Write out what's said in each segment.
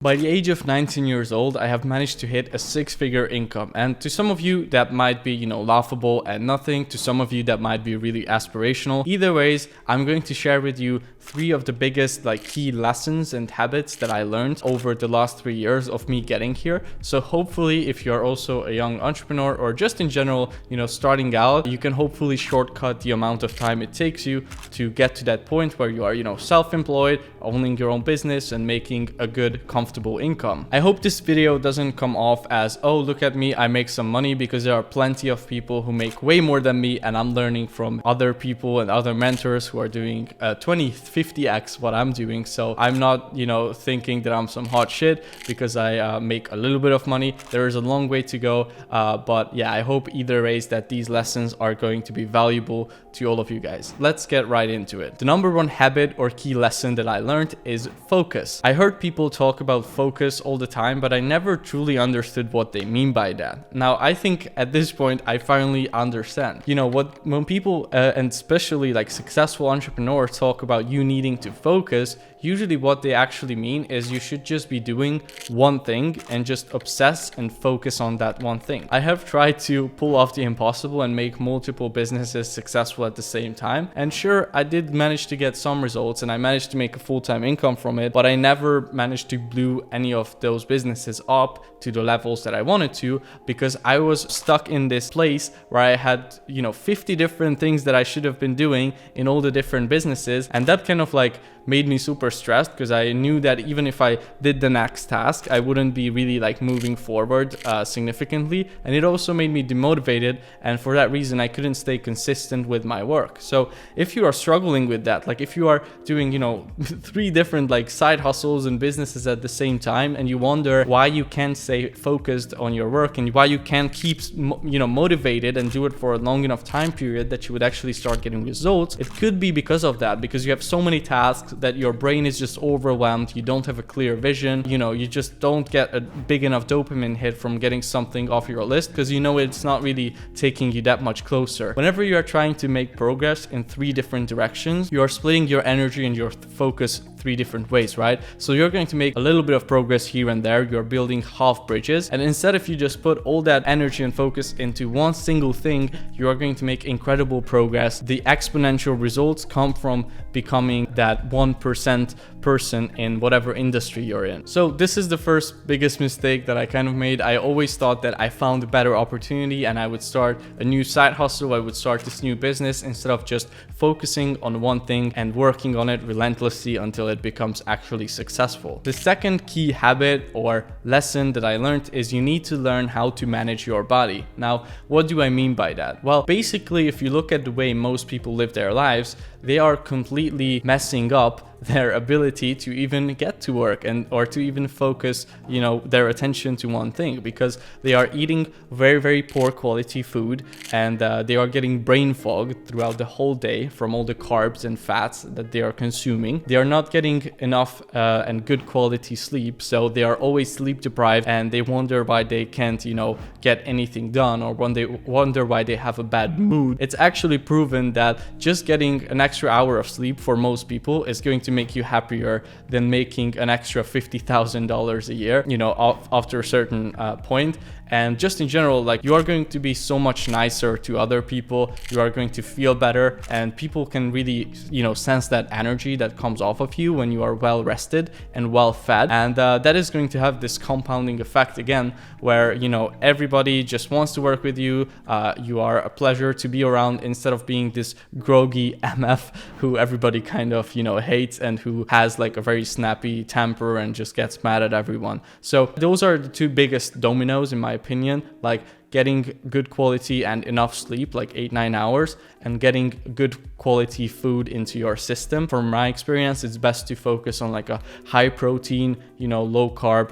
By the age of 19 years old, I have managed to hit a six-figure income. And to some of you, that might be, laughable and nothing. To some of you, that might be really aspirational. Either ways, I'm going to share with you three of the biggest key lessons and habits that I learned over the last 3 years of me getting here. So hopefully, if you're also a young entrepreneur or just in general, starting out, you can hopefully shortcut the amount of time it takes you to get to that point where you are, self-employed, owning your own business and making a good, comfortable income. I hope this video doesn't come off as, oh, look at me, I make some money, because there are plenty of people who make way more than me and I'm learning from other people and other mentors who are doing 20, 50x what I'm doing. So I'm not, thinking that I'm some hot shit because I make a little bit of money. There is a long way to go. But yeah, I hope either ways that these lessons are going to be valuable to all of you guys. Let's get right into it. The number one habit or key lesson that I learned is focus. I heard people talk about focus all the time, but I never truly understood what they mean by that. Now, I think at this point, I finally understand. When people, and especially successful entrepreneurs, talk about you needing to focus, usually what they actually mean is you should just be doing one thing and just obsess and focus on that one thing. I have tried to pull off the impossible and make multiple businesses successful at the same time. And sure, I did manage to get some results and I managed to make a full-time income from it, but I never managed to blow any of those businesses up to the levels that I wanted to, because I was stuck in this place where I had, 50 different things that I should have been doing in all the different businesses. And that kind of made me super stressed, because I knew that even if I did the next task, I wouldn't be really moving forward significantly. And it also made me demotivated. And for that reason, I couldn't stay consistent with my work. So if you are struggling with that, if you are doing, 3 different side hustles and businesses at the same time, and you wonder why you can't stay focused on your work and why you can't keep, motivated and do it for a long enough time period that you would actually start getting results, it could be because of that, because you have so many tasks that your brain is just overwhelmed. You don't have a clear vision. You just don't get a big enough dopamine hit from getting something off your list, because it's not really taking you that much closer. Whenever you are trying to make progress in 3 different directions, you are splitting your energy and your focus 3 different ways, right? So you're going to make a little bit of progress here and there. You're building half bridges. And instead, if you just put all that energy and focus into one single thing, you are going to make incredible progress. The exponential results come from becoming that 1% person in whatever industry you're in. So this is the first biggest mistake that I kind of made. I always thought that I found a better opportunity and I would start a new side hustle. I would start this new business instead of just focusing on one thing and working on it relentlessly until it becomes actually successful. The second key habit or lesson that I learned is you need to learn how to manage your body. Now, what do I mean by that? Well, basically, if you look at the way most people live their lives, they are completely messing up their ability to even get to work or to even focus, their attention to one thing, because they are eating very, very poor quality food and they are getting brain fog throughout the whole day from all the carbs and fats that they are consuming. They are not getting enough and good quality sleep, so they are always sleep deprived and they wonder why they can't, get anything done, or when they wonder why they have a bad mood. It's actually proven that just getting an extra hour of sleep for most people is going to make you happier than making an extra $50,000 a year, after a certain point. And just in general, you are going to be so much nicer to other people. You are going to feel better, and people can really, sense that energy that comes off of you when you are well rested and well fed. And that is going to have this compounding effect again, where, everybody just wants to work with you. You are a pleasure to be around instead of being this groggy MF who everybody kind of, hates and who has a very snappy temper and just gets mad at everyone. So those are the 2 biggest dominoes in my opinion, getting good quality and enough sleep, 8-9 hours, and getting good quality food into your system. From my experience, it's best to focus on a high protein, low carb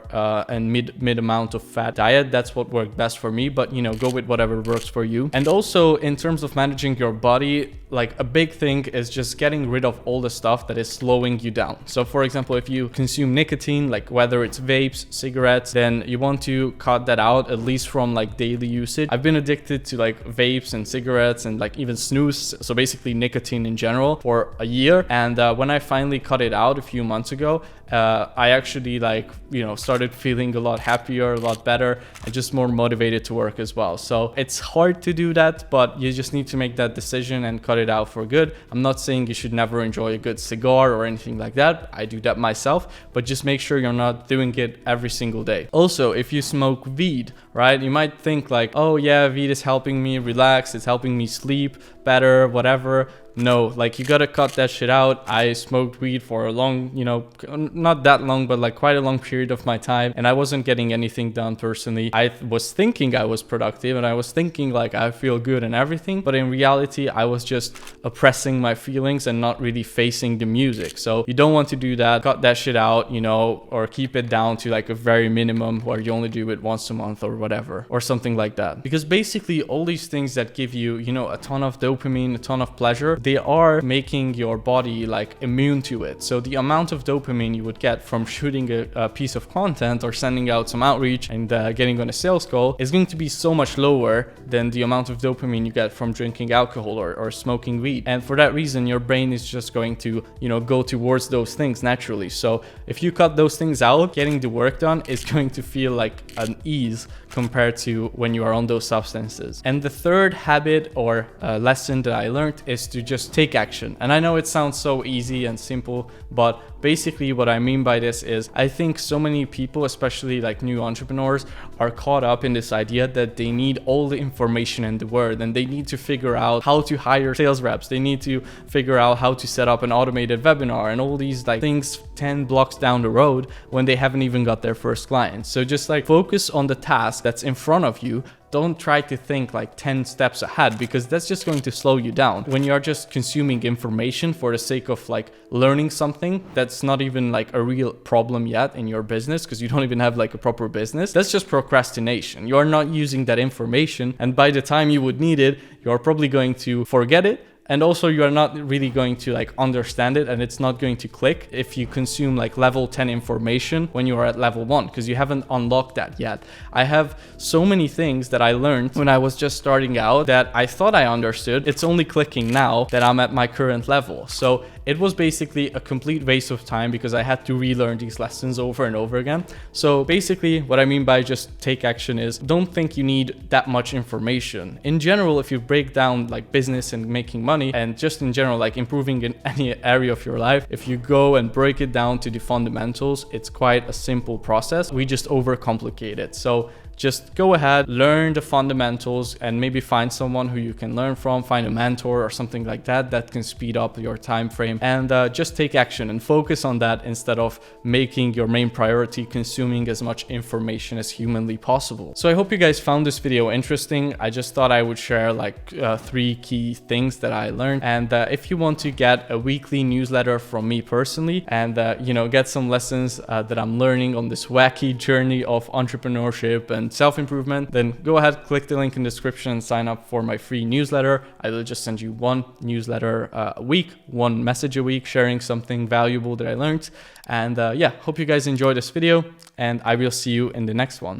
and mid amount of fat diet. That's what worked best for me, but go with whatever works for you. And also in terms of managing your body, a big thing is just getting rid of all the stuff that is slowing you down. So for example, if you consume nicotine, whether it's vapes, cigarettes, then you want to cut that out, at least from daily daily usage. I've been addicted to like vapes and cigarettes and like even snus, so basically nicotine in general, for a year. And when I finally cut it out a few months ago, I actually like, you know, started feeling a lot happier, a lot better, and just more motivated to work as well. So it's hard to do that, but you just need to make that decision and cut it out for good. I'm not saying you should never enjoy a good cigar or anything like that. I do that myself, but just make sure you're not doing it every single day. Also, if you smoke weed, right, you might think like, oh yeah, weed is helping me relax, it's helping me sleep better, whatever. No, like you gotta cut that shit out. I smoked weed for a long, you know, not that long, but like quite a long period of my time, and I wasn't getting anything done personally. I was thinking I was productive and I was thinking like I feel good and everything, but in reality I was just oppressing my feelings and not really facing the music. So you don't want to do that. Cut that shit out, you know, or keep it down to like a very minimum where you only do it once a month or whatever, or something like that. Because basically all these things that give you, you know, a ton of dopamine, a ton of pleasure, they are making your body like immune to it. So the amount of dopamine you would get from shooting a piece of content or sending out some outreach and getting on a sales call is going to be so much lower than the amount of dopamine you get from drinking alcohol or smoking weed. And for that reason, your brain is just going to, you know, go towards those things naturally. So if you cut those things out, getting the work done is going to feel like an ease compared to when you are on those substances. And the third habit or lesson that I learned is to just take action. And I know it sounds so easy and simple, but basically what I mean by this is I think so many people, especially like new entrepreneurs, are caught up in this idea that they need all the information in the world and they need to figure out how to hire sales reps. They need to figure out how to set up an automated webinar and all these like things 10 blocks down the road when they haven't even got their first client. So just like focus on the task that's in front of you. Don't try to think like 10 steps ahead, because that's just going to slow you down. When you're just consuming information for the sake of like learning something that's not even like a real problem yet in your business, because you don't even have like a proper business, that's just procrastination. You're not using that information, and by the time you would need it, you're probably going to forget it. And also you are not really going to like understand it, and it's not going to click if you consume like level 10 information when you are at level 1, because you haven't unlocked that yet. I have so many things that I learned when I was just starting out that I thought I understood. It's only clicking now that I'm at my current level. So it was basically a complete waste of time because I had to relearn these lessons over and over again. So basically what I mean by just take action is don't think you need that much information. In general, if you break down like business and making money, and just in general like improving in any area of your life, if you go and break it down to the fundamentals, it's quite a simple process. We just overcomplicate it. So just go ahead, learn the fundamentals, and maybe find someone who you can learn from, find a mentor or something like that that can speed up your time frame, and just take action and focus on that instead of making your main priority consuming as much information as humanly possible. So I hope you guys found this video interesting. I just thought I would share like 3 key things that I learned. And if you want to get a weekly newsletter from me personally and you know, get some lessons that I'm learning on this wacky journey of entrepreneurship and self-improvement, then go ahead, click the link in the description and sign up for my free newsletter. I will just send you 1 newsletter a week, 1 message a week, sharing something valuable that I learned. And yeah, hope you guys enjoyed this video, and I will see you in the next one.